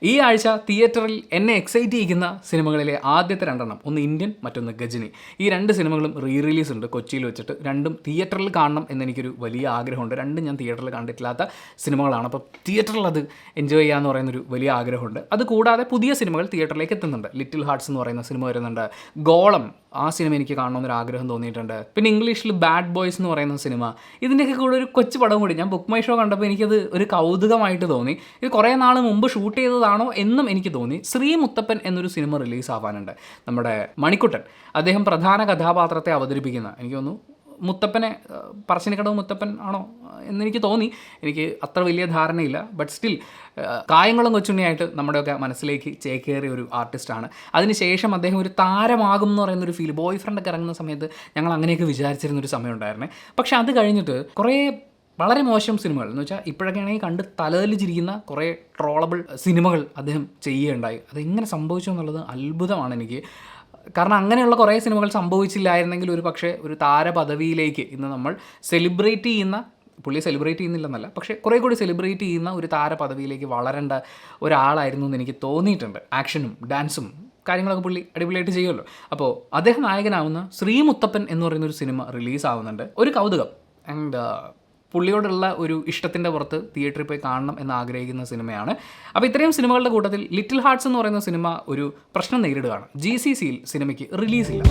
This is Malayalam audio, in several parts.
ഈ ആഴ്ച തിയേറ്ററിൽ എന്നെ എക്സൈറ്റ് ചെയ്യിക്കുന്ന സിനിമകളിലെ ആദ്യത്തെ രണ്ടെണ്ണം, ഒന്ന് ഇന്ത്യൻ, മറ്റൊന്ന് ഗജനി. ഈ രണ്ട് സിനിമകളും റിലീസ് ഉണ്ട് കൊച്ചിയിൽ വെച്ചിട്ട്. രണ്ടും തിയേറ്ററിൽ കാണണം എന്നെനിക്കൊരു വലിയ ആഗ്രഹമുണ്ട്. രണ്ടും ഞാൻ തിയേറ്ററിൽ കണ്ടിട്ടില്ലാത്ത സിനിമകളാണ്. അപ്പോൾ തിയേറ്ററിൽ അത് എൻജോയ് ചെയ്യാമെന്ന് പറയുന്നൊരു വലിയ ആഗ്രഹമുണ്ട്. അതുകൂടാതെ പുതിയ സിനിമകൾ തിയേറ്ററിലേക്ക് എത്തുന്നുണ്ട്. ലിറ്റിൽ ഹാർട്ട്സ് എന്ന് പറയുന്ന സിനിമ വരുന്നുണ്ട്. ഗോളം, ആ സിനിമ എനിക്ക് കാണണമെന്നൊരു ആഗ്രഹം തോന്നിയിട്ടുണ്ട്. പിന്നെ ഇംഗ്ലീഷിൽ ബാഡ് ബോയ്സ് എന്ന് പറയുന്ന സിനിമ, ഇതിൻ്റെയൊക്കെ കൂടെ ഒരു കൊച്ചു പടം കൂടി. ഞാൻ ബുക്ക് മൈ ഷോ കണ്ടപ്പോൾ എനിക്കത് ഒരു കൗതുകമായിട്ട് തോന്നി. ഇത് കുറേ നാൾ മുമ്പ് ഷൂട്ട് ചെയ്തതാണോ എന്നും എനിക്ക് തോന്നി. ശ്രീ മുത്തപ്പൻ എന്നൊരു സിനിമ റിലീസ് ആവാനുണ്ട്. നമ്മുടെ മണിക്കുട്ടൻ, അദ്ദേഹം പ്രധാന കഥാപാത്രത്തെ അവതരിപ്പിക്കുന്ന, എനിക്ക് തോന്നുന്നു മുത്തപ്പനെ, പറശ്ശിനിക്കടവ് മുത്തപ്പൻ ആണോ എന്നെനിക്ക് തോന്നി. എനിക്ക് അത്ര വലിയ ധാരണയില്ല. ബട്ട് സ്റ്റിൽ കായംകുളം കൊച്ചുണ്ണിയായിട്ട് നമ്മുടെയൊക്കെ മനസ്സിലേക്ക് ചേക്കേറിയ ഒരു ആർട്ടിസ്റ്റാണ്. അതിനുശേഷം അദ്ദേഹം ഒരു താരമാകും എന്ന് പറയുന്നൊരു ഫീൽ, ബോയ് ഫ്രണ്ടൊക്കെ ഇറങ്ങുന്ന സമയത്ത് ഞങ്ങൾ അങ്ങനെയൊക്കെ വിചാരിച്ചിരുന്നൊരു സമയം ഉണ്ടായിരുന്നേ. പക്ഷേ അത് കഴിഞ്ഞിട്ട് കുറേ വളരെ മോശം സിനിമകൾ എന്ന് വെച്ചാൽ ഇപ്പോഴൊക്കെയാണെങ്കിൽ കണ്ട് തലതല്ലിച്ചിരിക്കുന്ന കുറേ ട്രോളബിൾ സിനിമകൾ അദ്ദേഹം ചെയ്യുകയുണ്ടായി. അതെങ്ങനെ സംഭവിച്ചു എന്നുള്ളത് അത്ഭുതമാണ് എനിക്ക്. കാരണം അങ്ങനെയുള്ള കുറേ സിനിമകൾ സംഭവിച്ചില്ലായിരുന്നെങ്കിൽ ഒരു പക്ഷേ ഒരു താരപദവിയിലേക്ക് ഇന്ന് നമ്മൾ സെലിബ്രേറ്റ് ചെയ്യുന്ന, പുള്ളിയെ സെലിബ്രേറ്റ് ചെയ്യുന്നില്ലെന്നല്ല, പക്ഷേ കുറേ കൂടി സെലിബ്രേറ്റ് ചെയ്യുന്ന ഒരു താരപദവിയിലേക്ക് വളരേണ്ട ഒരാളായിരുന്നു എന്ന് എനിക്ക് തോന്നിയിട്ടുണ്ട്. ആക്ഷനും ഡാൻസും കാര്യങ്ങളൊക്കെ പുള്ളി അടിപൊളിയായിട്ട് ചെയ്യുമല്ലോ. അപ്പോൾ അദ്ദേഹം നായകനാവുന്ന ശ്രീ മുത്തപ്പൻ എന്ന് പറയുന്നൊരു സിനിമ റിലീസാവുന്നുണ്ട്. ഒരു കൗതുകം ആൻഡ് പുള്ളിയോടുള്ള ഒരു ഇഷ്ടത്തിൻ്റെ പുറത്ത് തിയേറ്ററിൽ പോയി കാണണം എന്ന് ആഗ്രഹിക്കുന്ന സിനിമയാണ്. അപ്പോൾ ഇത്രയും സിനിമകളുടെ കൂട്ടത്തിൽ ലിറ്റിൽ ഹാർട്ട്സ് എന്ന് പറയുന്ന സിനിമ ഒരു പ്രശ്നം നേരിടുകയാണ്. GCCയിൽ സിനിമയ്ക്ക് റിലീസില്ല.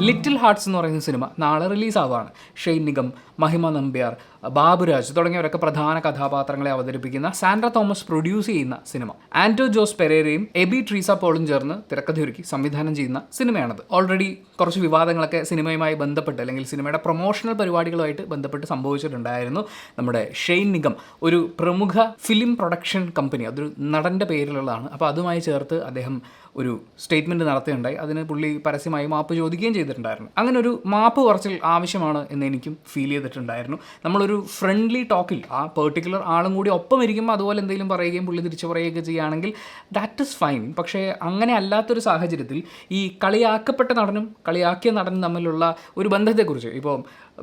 ലിറ്റിൽ ഹാർട്ട്സ് എന്ന് പറയുന്ന സിനിമ നാളെ റിലീസാവുകയാണ്. ഷെയ്ൻ നിഗം, മഹിമ നമ്പ്യാർ, ബാബുരാജ് തുടങ്ങിയവരൊക്കെ പ്രധാന കഥാപാത്രങ്ങളെ അവതരിപ്പിക്കുന്ന സാൻഡ്ര തോമസ് പ്രൊഡ്യൂസ് ചെയ്യുന്ന സിനിമ. ആൻറ്റോ ജോസ് പെരേരയും എബി ട്രീസ പോളും ചേർന്ന് തിരക്കഥയൊരുക്കി സംവിധാനം ചെയ്യുന്ന സിനിമയാണത്. ഓൾറെഡി കുറച്ച് വിവാദങ്ങളൊക്കെ സിനിമയുമായി ബന്ധപ്പെട്ട്, അല്ലെങ്കിൽ സിനിമയുടെ പ്രൊമോഷണൽ പരിപാടികളുമായിട്ട് ബന്ധപ്പെട്ട് സംഭവിച്ചിട്ടുണ്ടായിരുന്നു. നമ്മുടെ ഷെയ്ൻ നിഗം ഒരു പ്രമുഖ ഫിലിം പ്രൊഡക്ഷൻ കമ്പനി, അതൊരു നടൻ്റെ പേരിലുള്ളതാണ്. അപ്പോൾ അതുമായി ചേർത്ത് അദ്ദേഹം ഒരു സ്റ്റേറ്റ്മെൻറ്റ് നടത്തുകയുണ്ടായി. അതിന് പുള്ളി പരസ്യമായി മാപ്പ് ചോദിക്കുകയും ചെയ്തിട്ടുണ്ടായിരുന്നു. അങ്ങനെ ഒരു മാപ്പ് പറച്ചിൽ ആവശ്യമാണ് എന്ന് എനിക്കും ഫീൽ ചെയ്തിട്ടുണ്ടായിരുന്നു. നമ്മളൊരു ഫ്രണ്ട്ലി ടോക്കിൽ ആ പെർട്ടിക്കുലർ ആളും കൂടി ഒപ്പം ഇരിക്കുമ്പോൾ അതുപോലെ എന്തെങ്കിലും പറയുകയും പുള്ളി തിരിച്ചു പറയുകയൊക്കെ ചെയ്യുകയാണെങ്കിൽ ദാറ്റ് ഇസ് ഫൈൻ. പക്ഷേ അങ്ങനെ അല്ലാത്തൊരു സാഹചര്യത്തിൽ ഈ കളിയാക്കപ്പെട്ട നടനും കളിയാക്കിയ നടനും തമ്മിലുള്ള ഒരു ബന്ധത്തെക്കുറിച്ച്, ഇപ്പോൾ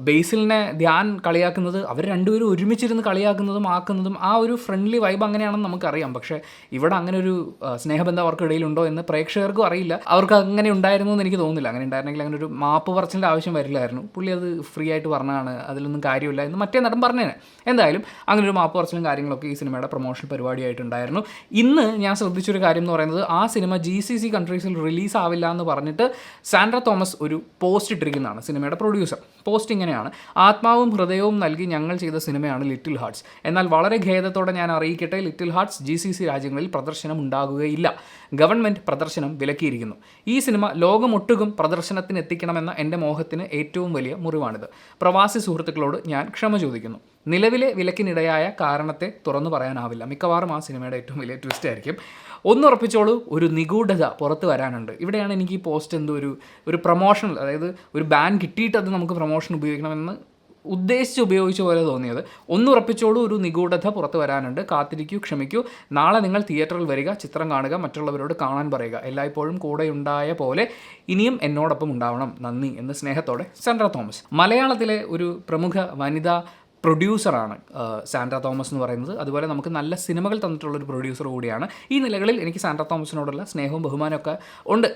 ബേസിലിനെ ധ്യാൻ കളിയാക്കുന്നത്, അവർ രണ്ടുപേരും ഒരുമിച്ചിരുന്ന് കളിയാക്കുന്നതും ആക്കുന്നതും ആ ഒരു ഫ്രണ്ട്ലി വൈബ് അങ്ങനെയാണെന്ന് നമുക്കറിയാം. പക്ഷേ ഇവിടെ അങ്ങനെ ഒരു സ്നേഹബന്ധം അവർക്കിടയിലുണ്ടോ എന്ന് പ്രേക്ഷകർക്കും അറിയില്ല. അവർക്ക് അങ്ങനെ ഉണ്ടായിരുന്നു എന്ന് എനിക്ക് തോന്നുന്നില്ല. അങ്ങനെ ഉണ്ടായിരുന്നെങ്കിൽ അങ്ങനെ ഒരു മാപ്പ് പറച്ചിലിൻ്റെ ആവശ്യം വരില്ലായിരുന്നു. പുള്ളി അത് ഫ്രീ ആയിട്ട് പറഞ്ഞതാണ്, അതിലൊന്നും കാര്യമില്ല എന്ന് മറ്റേ നടൻ പറഞ്ഞേനെ. എന്തായാലും അങ്ങനെ ഒരു മാപ്പ് പറച്ചിലും കാര്യങ്ങളൊക്കെ ഈ സിനിമയുടെ പ്രൊമോഷൻ പരിപാടിയായിട്ടുണ്ടായിരുന്നു. ഇന്ന് ഞാൻ ശ്രദ്ധിച്ചൊരു കാര്യം എന്ന് പറയുന്നത്, ആ സിനിമ GCC കൺട്രീസിൽ റിലീസ് ആവില്ല എന്ന് പറഞ്ഞിട്ട് സാൻഡ്ര തോമസ് ഒരു പോസ്റ്റ് ഇട്ടിരിക്കുന്നതാണ്, സിനിമയുടെ പ്രൊഡ്യൂസർ. പോസ്റ്റ് ഇങ്ങനെയാണ്: ആത്മാവും ഹൃദയവും നൽകി ഞങ്ങൾ ചെയ്ത സിനിമയാണ് ലിറ്റിൽ ഹാർട്ട്സ്. എന്നാൽ വളരെ ഖേദത്തോടെ ഞാൻ അറിയിക്കട്ടെ, ലിറ്റിൽ ഹാർട്ട്സ് GCC രാജ്യങ്ങളിൽ പ്രദർശനം ഉണ്ടാകുകയില്ല. ഗവൺമെൻറ് പ്രദർശനം വിലക്കിയിരിക്കുന്നു. ഈ സിനിമ ലോകമൊട്ടുക്കും പ്രദർശനത്തിന് എത്തിക്കണമെന്ന എൻ്റെ മോഹത്തിന് ഏറ്റവും വലിയ മുറിവാണിത്. പ്രവാസി സുഹൃത്തുക്കളോട് ഞാൻ ക്ഷമ ചോദിക്കുന്നു. നിലവിലെ വിലക്കിനിടയായ കാരണത്തെ തുറന്നു പറയാനാവില്ല. മിക്കവാറും ആ സിനിമയുടെ ഏറ്റവും വലിയ ട്വിസ്റ്റ് ആയിരിക്കും. ഒന്നുറപ്പിച്ചോളൂ, ഒരു നിഗൂഢത പുറത്ത് വരാനുണ്ട്. ഇവിടെയാണ് എനിക്ക് ഈ പോസ്റ്റ് എന്തോ ഒരു പ്രൊമോഷണൽ, അതായത് ഒരു ബാൻ കിട്ടിയിട്ട് അത് നമുക്ക് പ്രൊമോഷൻ ഉപയോഗിക്കണമെന്ന് ഉദ്ദേശിച്ച് ഉപയോഗിച്ച പോലെ തോന്നിയത്. ഒന്നുറപ്പിച്ചോളൂ, ഒരു നിഗൂഢത പുറത്ത് വരാനുണ്ട്. കാത്തിരിക്കൂ, ക്ഷമിക്കൂ. നാളെ നിങ്ങൾ തിയേറ്ററിൽ വരിക, ചിത്രം കാണുക, മറ്റുള്ളവരോട് കാണാൻ പറയുക. എല്ലായ്പ്പോഴും കൂടെയുണ്ടായ പോലെ ഇനിയും എന്നോടൊപ്പം ഉണ്ടാവണം. നന്ദി എന്ന് സ്നേഹത്തോടെ സാൻഡ്ര തോമസ്. മലയാളത്തിലെ ഒരു പ്രമുഖ വനിതാ പ്രൊഡ്യൂസറാണ് സാൻഡ്ര തോമസ് എന്ന് പറയുന്നത്. അതുപോലെ നമുക്ക് നല്ല സിനിമകൾ തന്നിട്ടുള്ളൊരു പ്രൊഡ്യൂസർ കൂടിയാണ്. ഈ നിലകളിൽ എനിക്ക് സാൻഡ്ര തോമസിനോടുള്ള സ്നേഹവും ബഹുമാനമൊക്കെ ഉണ്ട്.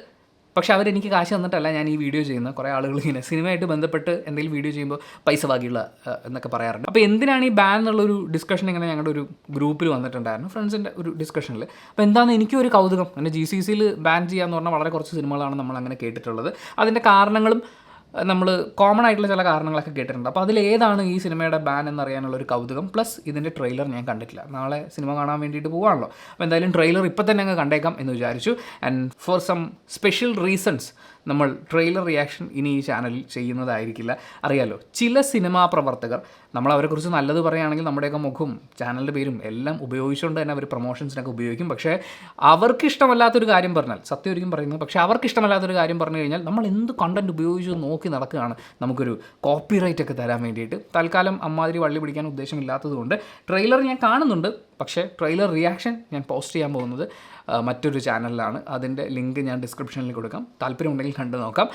പക്ഷേ അവരെനിക്ക് കാശ് തന്നിട്ടല്ല ഞാൻ ഈ വീഡിയോ ചെയ്യുന്നത്. കുറേ ആളുകൾ ഇങ്ങനെ സിനിമയായിട്ട് ബന്ധപ്പെട്ട് എന്തെങ്കിലും വീഡിയോ ചെയ്യുമ്പോൾ പൈസ ബാക്കിയുള്ള എന്നൊക്കെ പറയാറുണ്ട്. അപ്പോൾ എന്തിനാണ് ഈ ബാൻ എന്നുള്ളൊരു ഡിസ്കഷൻ ഇങ്ങനെ ഞങ്ങളുടെ ഒരു ഗ്രൂപ്പിൽ വന്നിട്ടുണ്ടായിരുന്നു, ഫ്രണ്ട്സിൻ്റെ ഒരു ഡിസ്കഷനിൽ. അപ്പോൾ എന്താണെന്ന് എനിക്കൊരു കൗതുകം. അങ്ങനെ GCCയിൽ ബാൻ ചെയ്യാന്ന് പറഞ്ഞാൽ വളരെ കുറച്ച് സിനിമകളാണ് നമ്മൾ അങ്ങനെ കേട്ടിട്ടുള്ളത്. അതിൻ്റെ കാരണങ്ങളും നമ്മൾ കോമൺ ആയിട്ടുള്ള ചില കാരണങ്ങളൊക്കെ കേട്ടിട്ടുണ്ട്. അപ്പോൾ അതിലേതാണ് ഈ സിനിമയുടെ ബാൻ എന്നറിയാനുള്ളൊരു കൗതുകം. പ്ലസ് ഇതിൻ്റെ ട്രെയിലർ ഞാൻ കണ്ടിട്ടില്ല. നാളെ സിനിമ കാണാൻ വേണ്ടിയിട്ട് പോകാണല്ലോ. അപ്പോൾ എന്തായാലും ട്രെയിലർ ഇപ്പം തന്നെ അങ്ങ് കണ്ടേക്കാം എന്ന് വിചാരിച്ചു. And for some special reasons നമ്മൾ ട്രെയിലർ റിയാക്ഷൻ ഇനി ഈ ചാനലിൽ ചെയ്യുന്നതായിരിക്കില്ല. അറിയാലോ, ചില സിനിമാ പ്രവർത്തകർ നമ്മൾ അവരെക്കുറിച്ച് നല്ലത് പറയുകയാണെങ്കിൽ നമ്മുടെയൊക്കെ മുഖവും ചാനലിൻ്റെ പേരും എല്ലാം ഉപയോഗിച്ചുകൊണ്ട് തന്നെ അവർ പ്രൊമോഷൻസിനൊക്കെ ഉപയോഗിക്കും. പക്ഷേ അവർക്ക് ഇഷ്ടമല്ലാത്തൊരു കാര്യം പറഞ്ഞാൽ, സത്യമായിരിക്കും പറയുന്നത്, പക്ഷേ അവർക്ക് ഇഷ്ടമല്ലാത്തൊരു കാര്യം പറഞ്ഞു കഴിഞ്ഞാൽ നമ്മൾ എന്ത് കണ്ടൻറ്റ് ഉപയോഗിച്ച് നോക്കി നടക്കുകയാണ് നമുക്കൊരു കോപ്പിറൈറ്റ് ഒക്കെ തരാൻ വേണ്ടിയിട്ട്. തൽക്കാലം അമ്മാതിരി വള്ളി പിടിക്കാൻ ഉദ്ദേശമില്ലാത്തത് കൊണ്ട് ട്രെയിലർ ഞാൻ കാണുന്നുണ്ട്. പക്ഷേ ട്രെയിലർ റിയാക്ഷൻ ഞാൻ പോസ്റ്റ് ചെയ്യാൻ പോകുന്നത് മറ്റൊരു ചാനലിലാണ്. അതിൻ്റെ ലിങ്ക് ഞാൻ ഡിസ്ക്രിപ്ഷനിൽ കൊടുക്കാം. താല്പര്യമുണ്ടെങ്കിൽ കണ്ടു നോക്കാം.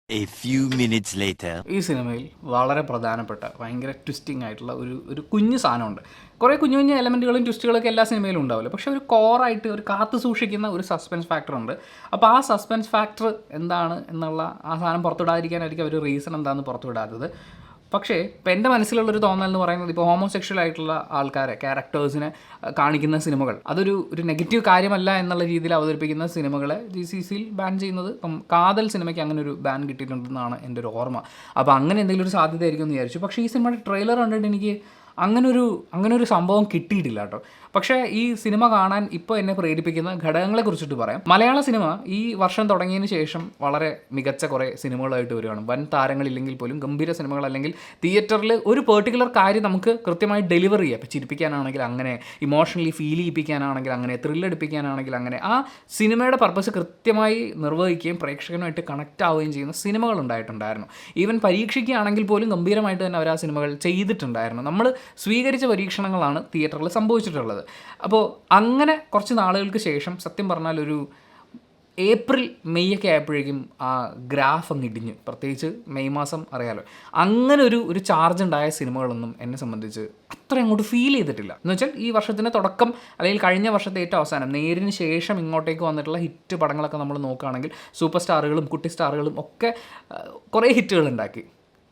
A few minutes later. ഈ സിനിമയിൽ വളരെ പ്രധാനപ്പെട്ട ഭയങ്കര ട്വിസ്റ്റിംഗ് ആയിട്ടുള്ള ഒരു കുഞ്ഞു സാധനമുണ്ട്. കുറേ കുഞ്ഞു കുഞ്ഞു എലമെൻറ്റുകളും ട്വിസ്റ്റുകളൊക്കെ എല്ലാ സിനിമയിലും ഉണ്ടാവില്ല, പക്ഷേ ഒരു കോറായിട്ട് ഒരു കാത്തു സൂക്ഷിക്കുന്ന ഒരു സസ്പെൻസ് ഫാക്ടർ ഉണ്ട്. അപ്പോൾ ആ സസ്പെൻസ് ഫാക്ടർ എന്താണ് എന്നുള്ള ആ സാധനം പുറത്തുവിടാതിരിക്കാനായിരിക്കും അവർ റീസൺ എന്താണെന്ന് പുറത്തുവിടാത്തത്. പക്ഷേ ഇപ്പം എൻ്റെ മനസ്സിലുള്ളൊരു തോന്നൽ എന്ന് പറയുന്നത്, ഇപ്പോൾ ഹോമോസെക്ഷൽ ആയിട്ടുള്ള ആൾക്കാരെ, ക്യാരക്ടേഴ്സിനെ കാണിക്കുന്ന സിനിമകൾ അതൊരു നെഗറ്റീവ് കാര്യമല്ല എന്നുള്ള രീതിയിൽ അവതരിപ്പിക്കുന്ന സിനിമകളെ GCCയിൽ ബാൻ ചെയ്യുന്നത്. ഇപ്പം കാതൽ സിനിമയ്ക്ക് അങ്ങനെ ഒരു ബാൻ കിട്ടിയിട്ടുണ്ടെന്നാണ് എൻ്റെ ഒരു ഓർമ്മ. അപ്പോൾ അങ്ങനെ എന്തെങ്കിലും ഒരു സാധ്യത ആയിരിക്കും എന്ന് വിചാരിച്ചു. പക്ഷേ ഈ സിനിമയുടെ ട്രെയിലർ കണ്ടിട്ട് എനിക്ക് അങ്ങനൊരു സംഭവം കിട്ടിയിട്ടില്ല കേട്ടോ. പക്ഷേ ഈ സിനിമ കാണാൻ ഇപ്പോൾ എന്നെ പ്രേരിപ്പിക്കുന്ന ഘടകങ്ങളെ കുറിച്ചിട്ട് പറയാം. മലയാള സിനിമ ഈ വർഷം തുടങ്ങിയതിന് ശേഷം വളരെ മികച്ച കുറേ സിനിമകളായിട്ട് വരികയാണ്. വൻ താരങ്ങളില്ലെങ്കിൽ പോലും ഗംഭീര സിനിമകൾ, അല്ലെങ്കിൽ തിയേറ്ററിൽ ഒരു പെർട്ടിക്കുലർ കാര്യം നമുക്ക് കൃത്യമായി ഡെലിവർ ചെയ്യാം. ഇപ്പോൾ ചിരിപ്പിക്കാനാണെങ്കിൽ അങ്ങനെ, ഇമോഷണലി ഫീൽ ചെയ്യിപ്പിക്കാനാണെങ്കിൽ അങ്ങനെ, ത്രില്ലടിപ്പിക്കാനാണെങ്കിൽ അങ്ങനെ, ആ സിനിമയുടെ പർപ്പസ് കൃത്യമായി നിർവഹിക്കുകയും പ്രേക്ഷകനുമായിട്ട് കണക്റ്റ് ആവുകയും ചെയ്യുന്ന സിനിമകൾ ഉണ്ടായിട്ടുണ്ടായിരുന്നു. ഈവൻ പരീക്ഷിക്കുകയാണെങ്കിൽ പോലും ഗംഭീരമായിട്ട് തന്നെ അവർ ആ സിനിമകൾ ചെയ്തിട്ടുണ്ടായിരുന്നു. നമ്മൾ സ്വീകരിച്ച പരീക്ഷണങ്ങളാണ് തിയേറ്ററിൽ സംഭവിച്ചിട്ടുള്ളത്. അപ്പോൾ അങ്ങനെ കുറച്ച് നാളുകൾക്ക് ശേഷം, സത്യം പറഞ്ഞാൽ ഒരു ഏപ്രിൽ മെയ് ഒക്കെ ആയപ്പോഴേക്കും ആ ഗ്രാഫ് അങ്ങ് ഇടിഞ്ഞു. പ്രത്യേകിച്ച് മെയ് മാസം അറിയാലോ. അങ്ങനെ ഒരു ചാർജ് ഉണ്ടായ സിനിമകളൊന്നും എന്നെ സംബന്ധിച്ച് അത്ര അങ്ങോട്ട് ഫീൽ ചെയ്തിട്ടില്ല. എന്ന് വെച്ചാൽ ഈ വർഷത്തിൻ്റെ തുടക്കം അല്ലെങ്കിൽ കഴിഞ്ഞ വർഷത്തെ ഏറ്റവും അവസാനം, നേരിന് ശേഷം ഇങ്ങോട്ടേക്ക് വന്നിട്ടുള്ള ഹിറ്റ് പടങ്ങളൊക്കെ നമ്മൾ നോക്കുകയാണെങ്കിൽ സൂപ്പർ സ്റ്റാറുകളും കുട്ടി സ്റ്റാറുകളും ഒക്കെ കുറേ ഹിറ്റുകൾ ഉണ്ടാക്കി.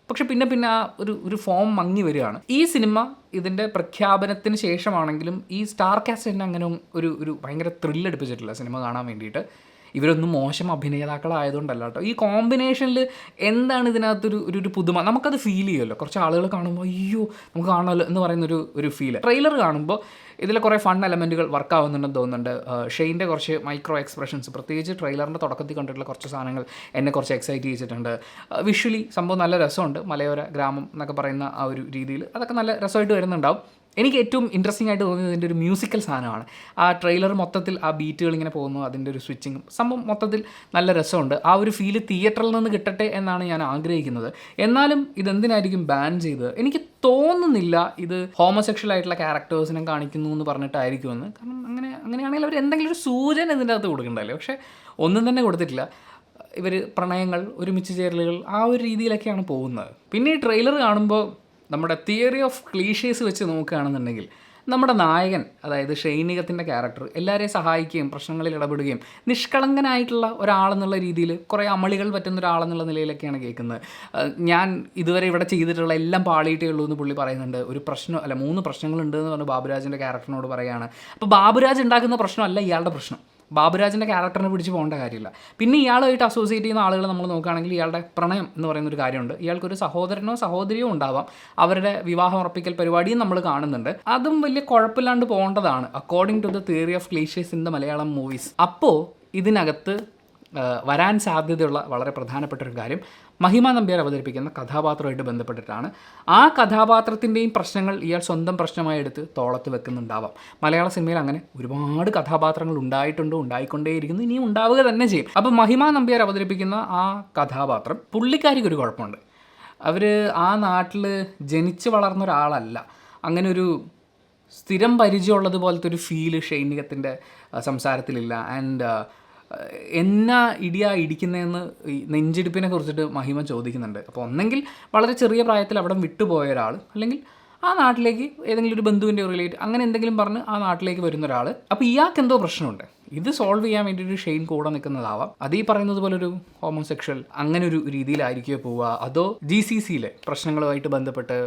പക്ഷെ പിന്നെ ആ ഒരു ഫോം മങ്ങി വരികയാണ്. ഈ സിനിമ ഇതിൻ്റെ പ്രഖ്യാപനത്തിന് ശേഷമാണെങ്കിലും ഈ സ്റ്റാർ കാസ്റ്റ് തന്നെ അങ്ങനെ ഒരു ഭയങ്കര ത്രില്ലടിപ്പിച്ചിട്ടില്ല സിനിമ കാണാൻ വേണ്ടിയിട്ട്. ഇവരൊന്നും മോശം അഭിനേതാക്കളായതുകൊണ്ടല്ല കേട്ടോ. ഈ കോമ്പിനേഷനിൽ എന്താണ് ഇതിനകത്തൊരു പുതുമ, നമുക്കത് ഫീൽ ചെയ്യുമല്ലോ. കുറച്ച് ആളുകൾ കാണുമ്പോൾ അയ്യോ നമുക്ക് കാണുമല്ലോ എന്ന് പറയുന്നൊരു ഫീൽ. ട്രെയിലർ കാണുമ്പോൾ ഇതിൽ കുറേ ഫൺ എലമെൻറ്റുകൾ വർക്ക് ആവുന്നുണ്ടെന്ന് തോന്നുന്നുണ്ട്. ഷെയ്ൻ്റെ കുറച്ച് മൈക്രോ എക്സ്പ്രഷൻസ്, പ്രത്യേകിച്ച് ട്രെയിലറിൻ്റെ തുടക്കത്തിൽ കണ്ടിട്ടുള്ള കുറച്ച് സാധനങ്ങൾ എന്നെ കുറച്ച് എക്സൈറ്റ് ചെയ്യിച്ചിട്ടുണ്ട്. വിഷ്വലി സംഭവം നല്ല രസമുണ്ട്. മലയോര ഗ്രാമം എന്നൊക്കെ പറയുന്ന ആ ഒരു രീതിയിൽ അതൊക്കെ നല്ല രസമായിട്ട് വരുന്നുണ്ടാവും. എനിക്ക് ഏറ്റവും ഇൻട്രസ്റ്റിംഗ് ആയിട്ട് തോന്നിയത് ഇതിൻ്റെ ഒരു മ്യൂസിക്കൽ സാധനമാണ്. ആ ട്രെയിലർ മൊത്തത്തിൽ ആ ബീറ്റുകൾ ഇങ്ങനെ പോകുന്നു, അതിൻ്റെ ഒരു സ്വിച്ചിങ്ങും സംഭവം മൊത്തത്തിൽ നല്ല രസമുണ്ട്. ആ ഒരു ഫീല് തിയേറ്ററിൽ നിന്ന് കിട്ടട്ടെ എന്നാണ് ഞാൻ ആഗ്രഹിക്കുന്നത്. എന്നാലും ഇതെന്തിനായിരിക്കും ബാൻ ചെയ്തത്? എനിക്ക് തോന്നുന്നില്ല ഇത് ഹോമോസെക്ഷൽ ആയിട്ടുള്ള ക്യാരക്ടേഴ്സിനെ കാണിക്കുന്നു എന്ന് പറഞ്ഞിട്ടായിരിക്കുമെന്ന്. കാരണം അങ്ങനെയാണെങ്കിൽ അവർ എന്തെങ്കിലും ഒരു സൂചന ഇതിൻ്റെ അകത്ത് കൊടുക്കണ്ടല്ലേ. പക്ഷേ ഒന്നും തന്നെ കൊടുത്തിട്ടില്ല. ഇവർ പ്രണയങ്ങൾ, ഒരുമിച്ച് ചേരലുകൾ, ആ ഒരു രീതിയിലൊക്കെയാണ് പോകുന്നത്. പിന്നെ ഈ ട്രെയിലർ കാണുമ്പോൾ നമ്മുടെ തിയറി ഓഫ് ക്ലീഷേസ് വെച്ച് നോക്കുകയാണെന്നുണ്ടെങ്കിൽ, നമ്മുടെ നായകൻ, അതായത് ഷൈനികത്തിൻ്റെ ക്യാരക്ടർ എല്ലാവരെയും സഹായിക്കുകയും പ്രശ്നങ്ങളിൽ ഇടപെടുകയും നിഷ്കളങ്കനായിട്ടുള്ള ഒരാളെന്നുള്ള രീതിയിൽ കുറേ അമളികൾ പറ്റുന്ന ഒരാളെന്നുള്ള നിലയിലൊക്കെയാണ് കേൾക്കുന്നത്. ഞാൻ ഇതുവരെ ഇവിടെ ചെയ്തിട്ടുള്ള എല്ലാം പാളിയിട്ടേ ഉള്ളൂ എന്ന് പുള്ളി പറയുന്നുണ്ട്. 3 പ്രശ്നങ്ങളുണ്ട് എന്ന് പറഞ്ഞ് ബാബുരാജിൻ്റെ ക്യാരക്ടറിനോട് പറയുകയാണ്. അപ്പോൾ ബാബുരാജ് ഉണ്ടാക്കുന്ന പ്രശ്നമല്ല ഇയാളുടെ പ്രശ്നം. ബാബുരാജിൻ്റെ ക്യാരക്ടറിനെ പിടിച്ച് പോകേണ്ട കാര്യമില്ല. പിന്നെ ഇയാളുമായിട്ട് അസോസിയേറ്റ് ചെയ്യുന്ന ആളുകൾ നമ്മൾ നോക്കുകയാണെങ്കിൽ ഇയാളുടെ പ്രണയം എന്ന് പറയുന്നൊരു കാര്യമുണ്ട്. ഇയാൾക്കൊരു സഹോദരനോ സഹോദരിയോ ഉണ്ടാവാം. അവരുടെ വിവാഹം ഉറപ്പിക്കൽ പരിപാടിയും നമ്മൾ കാണുന്നുണ്ട്. അതും വലിയ കുഴപ്പമില്ലാണ്ട് പോകേണ്ടതാണ് according to the theory of cliches in the Malayalam movies. അപ്പോൾ ഇതിനകത്ത് വരാൻ സാധ്യതയുള്ള വളരെ പ്രധാനപ്പെട്ട ഒരു കാര്യം മഹിമ നമ്പ്യാർ അവതരിപ്പിക്കുന്ന കഥാപാത്രമായിട്ട് ബന്ധപ്പെട്ടിട്ടാണ്. ആ കഥാപാത്രത്തിൻ്റെയും പ്രശ്നങ്ങൾ ഇയാൾ സ്വന്തം പ്രശ്നമായി എടുത്ത് തോളത്ത് വെക്കുന്നുണ്ടാവാം. മലയാള സിനിമയിൽ അങ്ങനെ ഒരുപാട് കഥാപാത്രങ്ങൾ ഉണ്ടായിട്ടുണ്ട്, ഉണ്ടായിക്കൊണ്ടേയിരിക്കുന്നു, ഇനിയും ഉണ്ടാവുക തന്നെ ചെയ്യും. അപ്പോൾ മഹിമ നമ്പ്യാർ അവതരിപ്പിക്കുന്ന ആ കഥാപാത്രം, പുള്ളിക്കാരിക്കൊരു കുഴപ്പമുണ്ട്. അവർ ആ നാട്ടിൽ ജനിച്ച് വളർന്ന ഒരാളല്ല. അങ്ങനെ ഒരു സ്ഥിരം പരിചയമുള്ളത് പോലത്തെ ഒരു ഫീല് ഷൈനികത്തിൻ്റെ സംസാരത്തിലില്ല. ആൻഡ് എന്നാ ഇടിക്കുന്നതെന്ന് ഈ നെഞ്ചിടിപ്പിനെ കുറിച്ചിട്ട് മഹിമ ചോദിക്കുന്നുണ്ട്. അപ്പോൾ ഒന്നെങ്കിൽ വളരെ ചെറിയ പ്രായത്തിൽ അവിടെ വിട്ടുപോയ ഒരാൾ, അല്ലെങ്കിൽ ആ നാട്ടിലേക്ക് ഏതെങ്കിലും ഒരു ബന്ധുവിൻ്റെ റിലേറ്റ് അങ്ങനെ എന്തെങ്കിലും പറഞ്ഞ് ആ നാട്ടിലേക്ക് വരുന്ന ഒരാൾ. അപ്പോൾ ഇയാൾക്ക് എന്തോ പ്രശ്നമുണ്ട്. ഇത് സോൾവ് ചെയ്യാൻ വേണ്ടിയിട്ട് ഷെയ്ൻ കൂടെ നിൽക്കുന്നതാവാം. അത് ഈ പറയുന്നത് പോലെ ഒരു ഹോമോസെക്ഷൽ അങ്ങനെ ഒരു രീതിയിലായിരിക്കുമോ പോവുക, അതോ GCCയിലെ പ്രശ്നങ്ങളുമായിട്ട് ബന്ധപ്പെട്ട്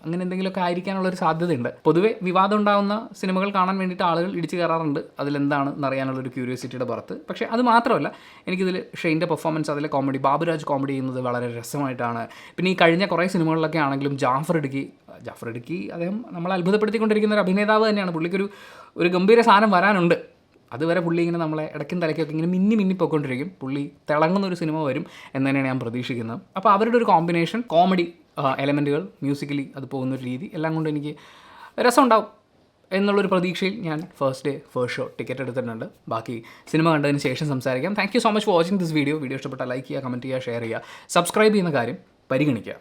അങ്ങനെ എന്തെങ്കിലുമൊക്കെ ആയിരിക്കാനുള്ളൊരു സാധ്യതയുണ്ട്. പൊതുവെ വിവാദം ഉണ്ടാകുന്ന സിനിമകൾ കാണാൻ വേണ്ടിയിട്ട് ആളുകൾ ഇടിച്ചു കയറാറുണ്ട്, അതിലെന്താണ് എന്നറിയാനുള്ളൊരു ക്യൂരിയോസിറ്റിയുടെ പുറത്ത്. പക്ഷേ അത് മാത്രമല്ല, എനിക്കിതിൽ ഷെയ്ൻ്റെ പെർഫോമൻസ്, അതിലെ കോമഡി, ബാബുരാജ് കോമഡി ചെയ്യുന്നത് വളരെ രസമായിട്ടാണ്. പിന്നെ ഈ കഴിഞ്ഞ കുറേ സിനിമകളിലൊക്കെ ആണെങ്കിലും ജാഫർ ഇടുക്കി അദ്ദേഹം നമ്മളെ അത്ഭുതപ്പെടുത്തിക്കൊണ്ടിരിക്കുന്ന ഒരു അഭിനേതാവ് തന്നെയാണ്. പുള്ളിക്കൊരു ഗംഭീര സാധനം വരാനുണ്ട്. അതുവരെ പുള്ളി ഇങ്ങനെ നമ്മളെ ഇടയ്ക്കും തലയ്ക്കൊക്കെ ഇങ്ങനെ മിന്നി പോയിക്കൊണ്ടിരിക്കും. പുള്ളി തിളങ്ങുന്നൊരു സിനിമ വരും എന്ന് തന്നെയാണ് ഞാൻ പ്രതീക്ഷിക്കുന്നത്. അപ്പോൾ അവരുടെ ഒരു കോമ്പിനേഷൻ, കോമഡി എലമെൻറ്റുകൾ, മ്യൂസിക്കലി അത് പോകുന്നൊരു രീതി എല്ലാം കൊണ്ട് എനിക്ക് രസമുണ്ടാവും എന്നുള്ളൊരു പ്രതീക്ഷയിൽ ഞാൻ ഫസ്റ്റ് ഷോ ടിക്കറ്റ് എടുത്തിട്ടുണ്ട്. ബാക്കി സിനിമ കണ്ടതിന് ശേഷം സംസാരിക്കാം. Thank you so much for watching this video. ഇഷ്ടപ്പെട്ടാൽ ലൈക്ക് ചെയ്യുക, കമൻറ്റ് ചെയ്യുക, ഷെയർ ചെയ്യുക, സബ്സ്ക്രൈബ് ചെയ്യുന്ന കാര്യം പരിഗണിക്കുക.